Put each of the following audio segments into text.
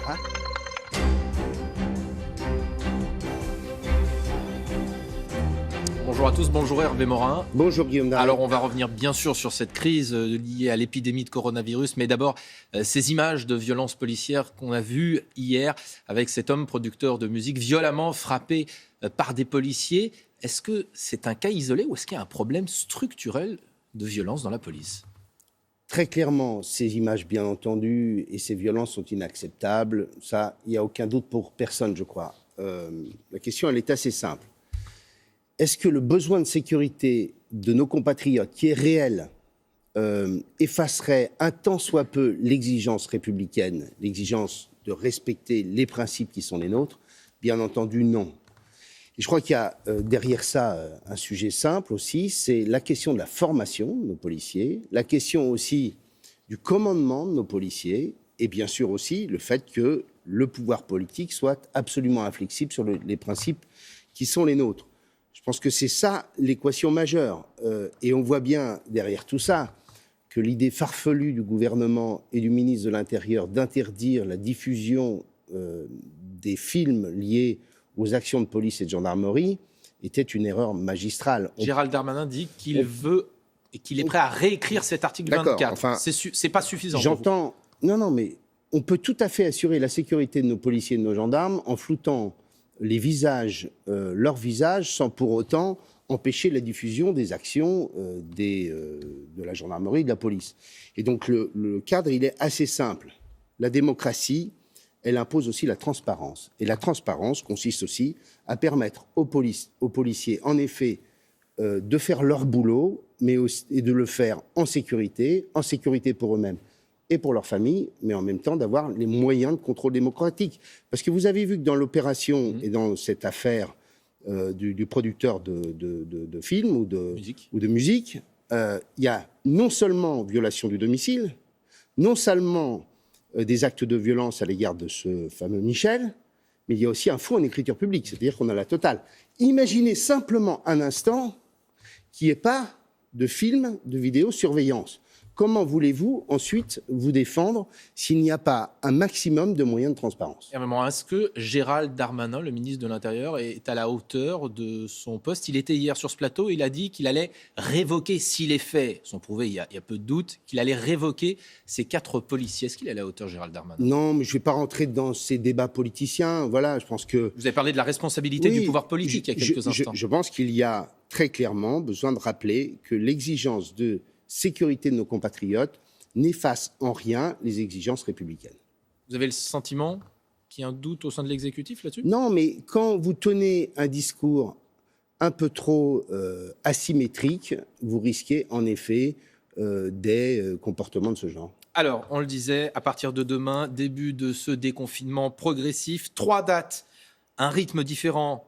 Ah. Bonjour à tous, bonjour Hervé Morin. Bonjour Guillaume Darel. Alors on va revenir bien sûr sur cette crise liée à l'épidémie de coronavirus, mais d'abord ces images de violences policières qu'on a vues hier avec cet homme producteur de musique violemment frappé par des policiers. Est-ce que c'est un cas isolé ou est-ce qu'il y a un problème structurel de violence dans la police ? Très clairement, ces images, bien entendu, et ces violences sont inacceptables. Ça, il n'y a aucun doute pour personne, je crois. La question, elle est assez simple. Est-ce que le besoin de sécurité de nos compatriotes, qui est réel, effacerait un tant soit peu l'exigence républicaine, l'exigence de respecter les principes qui sont les nôtres ? Bien entendu, non. Et je crois qu'il y a derrière ça un sujet simple aussi, c'est la question de la formation de nos policiers, la question aussi du commandement de nos policiers, et bien sûr aussi le fait que le pouvoir politique soit absolument inflexible sur les principes qui sont les nôtres. Je pense que c'est ça l'équation majeure. Et on voit bien derrière tout ça que l'idée farfelue du gouvernement et du ministre de l'Intérieur d'interdire la diffusion des films liés aux actions de police et de gendarmerie était une erreur magistrale. Gérald Darmanin dit qu'il veut et qu'il est prêt à réécrire cet article 24. Enfin, c'est pas suffisant. J'entends. Non, mais on peut tout à fait assurer la sécurité de nos policiers et de nos gendarmes en floutant les visages, leurs visages, sans pour autant empêcher la diffusion des actions de la gendarmerie et de la police. Et donc le cadre, il est assez simple. La démocratie, elle impose aussi la transparence. Et la transparence consiste aussi à permettre aux policiers, en effet, de faire leur boulot, mais aussi, et de le faire en sécurité pour eux-mêmes et pour leur famille, mais en même temps d'avoir les moyens de contrôle démocratique. Parce que vous avez vu que dans l'opération et dans cette affaire du producteur de films ou de musique, il y a non seulement violation du domicile, non seulement des actes de violence à l'égard de ce fameux Michel, mais il y a aussi un faux en écriture publique, c'est-à-dire qu'on a la totale. Imaginez simplement un instant qu'il n'y ait pas de film de vidéosurveillance. Comment voulez-vous ensuite vous défendre s'il n'y a pas un maximum de moyens de transparence ? Est-ce que Gérald Darmanin, le ministre de l'Intérieur, est à la hauteur de son poste ? Il était hier sur ce plateau, il a dit qu'il allait révoquer, si les faits sont prouvés, il y a peu de doute, qu'il allait révoquer ces 4 policiers. Est-ce qu'il est à la hauteur, Gérald Darmanin ? Non, mais je ne vais pas rentrer dans ces débats politiciens. Voilà, je pense que... Vous avez parlé de la responsabilité du pouvoir politique il y a quelques instants. Je pense qu'il y a très clairement besoin de rappeler que l'exigence de sécurité de nos compatriotes n'efface en rien les exigences républicaines. Vous avez le sentiment qu'il y a un doute au sein de l'exécutif là-dessus ? Non, mais quand vous tenez un discours un peu trop asymétrique, vous risquez en effet des comportements de ce genre. Alors, on le disait, à partir de demain, début de ce déconfinement progressif, 3 dates, un rythme différent.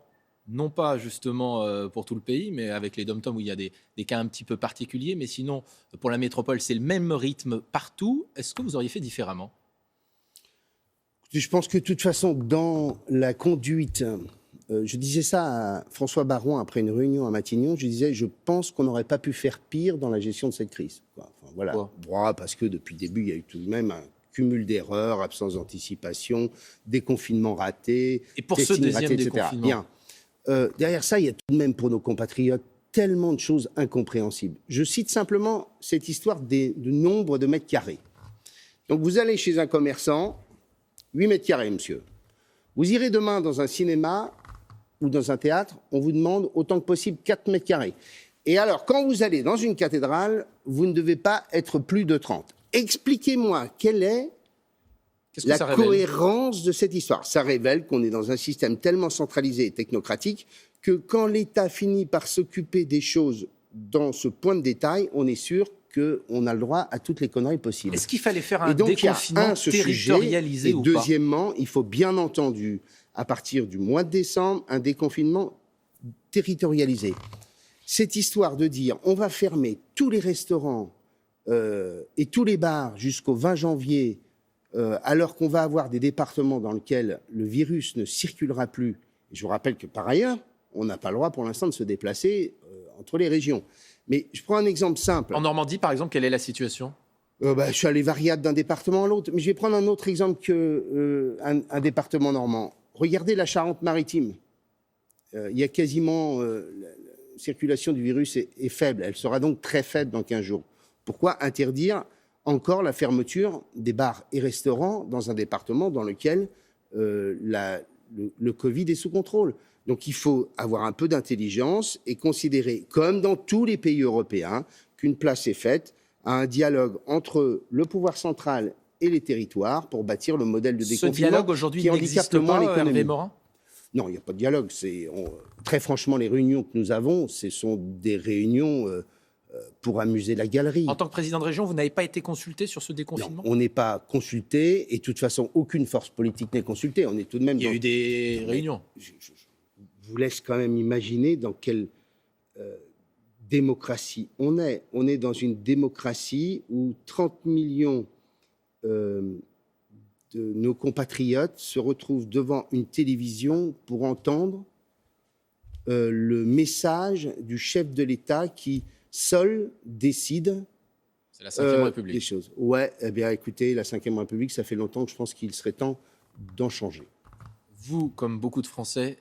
Non pas justement pour tout le pays, mais avec les dom-toms où il y a des cas un petit peu particuliers. Mais sinon, pour la métropole, c'est le même rythme partout. Est-ce que vous auriez fait différemment ? Je pense que de toute façon, dans la conduite, je disais ça à François Baron après une réunion à Matignon, je disais, je pense qu'on n'aurait pas pu faire pire dans la gestion de cette crise. Enfin, voilà. Parce que depuis le début, il y a eu tout de même un cumul d'erreurs, absence d'anticipation, déconfinement raté, et pour ce deuxième raté, déconfinement, bien. Derrière ça, il y a tout de même pour nos compatriotes tellement de choses incompréhensibles. Je cite simplement cette histoire du nombre de mètres carrés. Donc vous allez chez un commerçant, 8 mètres carrés, monsieur. Vous irez demain dans un cinéma ou dans un théâtre, on vous demande autant que possible 4 mètres carrés. Et alors, quand vous allez dans une cathédrale, vous ne devez pas être plus de 30. Expliquez-moi quelle est la cohérence de cette histoire. Ça révèle qu'on est dans un système tellement centralisé et technocratique que quand l'État finit par s'occuper des choses dans ce point de détail, on est sûr qu'on a le droit à toutes les conneries possibles. Est-ce qu'il fallait faire un déconfinement territorialisé ou pas ? Deuxièmement, il faut bien entendu, à partir du mois de décembre, un déconfinement territorialisé. Cette histoire de dire on va fermer tous les restaurants et tous les bars jusqu'au 20 janvier, alors qu'on va avoir des départements dans lesquels le virus ne circulera plus. Et je vous rappelle que par ailleurs, on n'a pas le droit pour l'instant de se déplacer entre les régions. Mais je prends un exemple simple. En Normandie, par exemple, quelle est la situation ? Je suis allé variable d'un département à l'autre. Mais je vais prendre un autre exemple qu'un département normand. Regardez la Charente-Maritime. Il y a quasiment... la circulation du virus est faible. Elle sera donc très faible dans 15 jours. Pourquoi interdire encore la fermeture des bars et restaurants dans un département dans lequel le Covid est sous contrôle? Donc il faut avoir un peu d'intelligence et considérer, comme dans tous les pays européens, qu'une place est faite à un dialogue entre le pouvoir central et les territoires pour bâtir le modèle de déconfinement. Ce dialogue aujourd'hui n'existe pas, Hervé Morin ? Non, il n'y a pas de dialogue. Très franchement, les réunions que nous avons, ce sont des réunions pour amuser la galerie. En tant que président de région, vous n'avez pas été consulté sur ce déconfinement ? Non, on n'est pas consulté et de toute façon, aucune force politique n'est consultée. On est tout de même. Il y a eu des réunions. Je vous laisse quand même imaginer dans quelle démocratie on est. On est dans une démocratie où 30 millions de nos compatriotes se retrouvent devant une télévision pour entendre le message du chef de l'État qui seul décide. C'est la Ve République. Des choses. Ouais, eh bien écoutez, la Ve République, ça fait longtemps que je pense qu'il serait temps d'en changer. Vous, comme beaucoup de Français,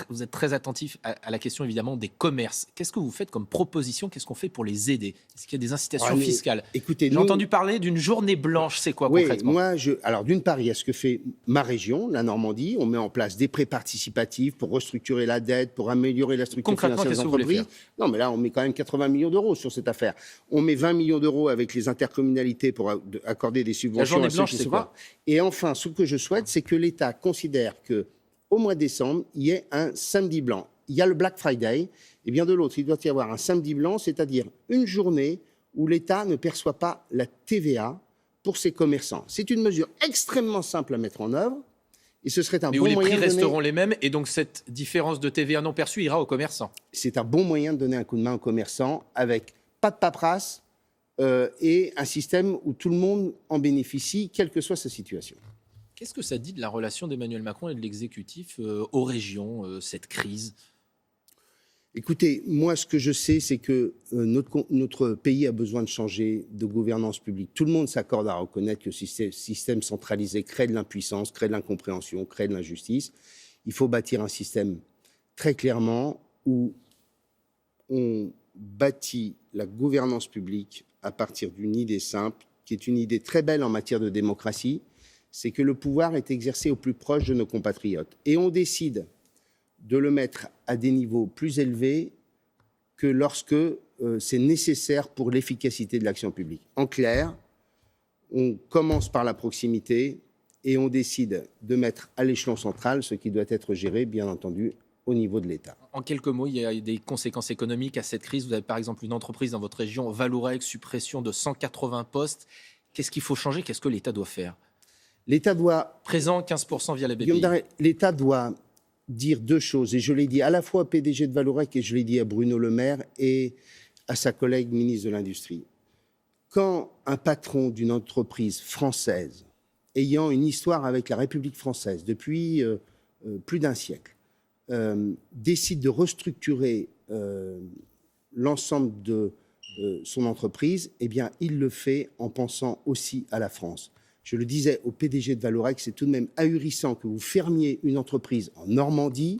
vous êtes très attentif à la question évidemment des commerces. Qu'est-ce que vous faites comme proposition ? Qu'est-ce qu'on fait pour les aider ? Est-ce qu'il y a des incitations fiscales ? Écoutez, j'ai entendu parler d'une journée blanche. C'est quoi concrètement ? Alors d'une part, il y a ce que fait ma région, la Normandie. On met en place des prêts participatifs pour restructurer la dette, pour améliorer la structure financière des entreprises. Non, mais là, on met quand même 80 millions d'euros sur cette affaire. On met 20 millions d'euros avec les intercommunalités pour accorder des subventions. La journée blanche, c'est quoi ? Et enfin, ce que je souhaite, c'est que l'État considère que au mois de décembre, il y ait un samedi blanc. Il y a le Black Friday, et bien de l'autre, il doit y avoir un samedi blanc, c'est-à-dire une journée où l'État ne perçoit pas la TVA pour ses commerçants. C'est une mesure extrêmement simple à mettre en œuvre, et ce serait un bon moyen de donner... Mais où les prix resteront les mêmes, et donc cette différence de TVA non perçue ira aux commerçants. C'est un bon moyen de donner un coup de main aux commerçants, avec pas de paperasse, et un système où tout le monde en bénéficie, quelle que soit sa situation. Qu'est-ce que ça dit de la relation d'Emmanuel Macron et de l'exécutif aux régions, cette crise ? Écoutez, moi, ce que je sais, c'est que notre pays a besoin de changer de gouvernance publique. Tout le monde s'accorde à reconnaître que ce système centralisé crée de l'impuissance, crée de l'incompréhension, crée de l'injustice. Il faut bâtir un système très clairement où on bâtit la gouvernance publique à partir d'une idée simple, qui est une idée très belle en matière de démocratie, c'est que le pouvoir est exercé au plus proche de nos compatriotes. Et on décide de le mettre à des niveaux plus élevés que lorsque c'est nécessaire pour l'efficacité de l'action publique. En clair, on commence par la proximité et on décide de mettre à l'échelon central ce qui doit être géré, bien entendu, au niveau de l'État. En quelques mots, il y a des conséquences économiques à cette crise. Vous avez par exemple une entreprise dans votre région, Vallourec, suppression de 180 postes. Qu'est-ce qu'il faut changer ? Qu'est-ce que l'État doit faire ? L'État doit... Présent 15% via la BPI. L'État doit dire deux choses, et je l'ai dit à la fois au PDG de Vallourec et je l'ai dit à Bruno Le Maire et à sa collègue ministre de l'Industrie. Quand un patron d'une entreprise française, ayant une histoire avec la République française depuis plus d'un siècle, décide de restructurer l'ensemble de son entreprise, eh bien, il le fait en pensant aussi à la France. Je le disais au PDG de Vallourec, c'est tout de même ahurissant que vous fermiez une entreprise en Normandie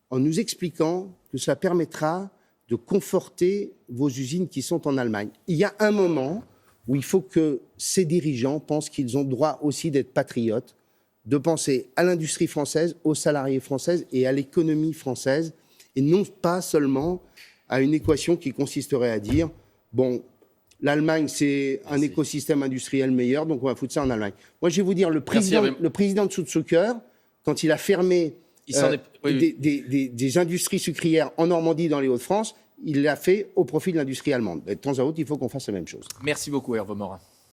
en nous expliquant que cela permettra de conforter vos usines qui sont en Allemagne. Il y a un moment où il faut que ces dirigeants pensent qu'ils ont le droit aussi d'être patriotes, de penser à l'industrie française, aux salariés français et à l'économie française, et non pas seulement à une équation qui consisterait à dire « bon, l'Allemagne, c'est un écosystème industriel meilleur, donc on va foutre ça en Allemagne. » Moi, je vais vous dire, le président de Südzucker, quand il a fermé des industries sucrières en Normandie, dans les Hauts-de-France, il l'a fait au profit de l'industrie allemande. Et de temps à autre, il faut qu'on fasse la même chose. Merci beaucoup, Hervé Morin.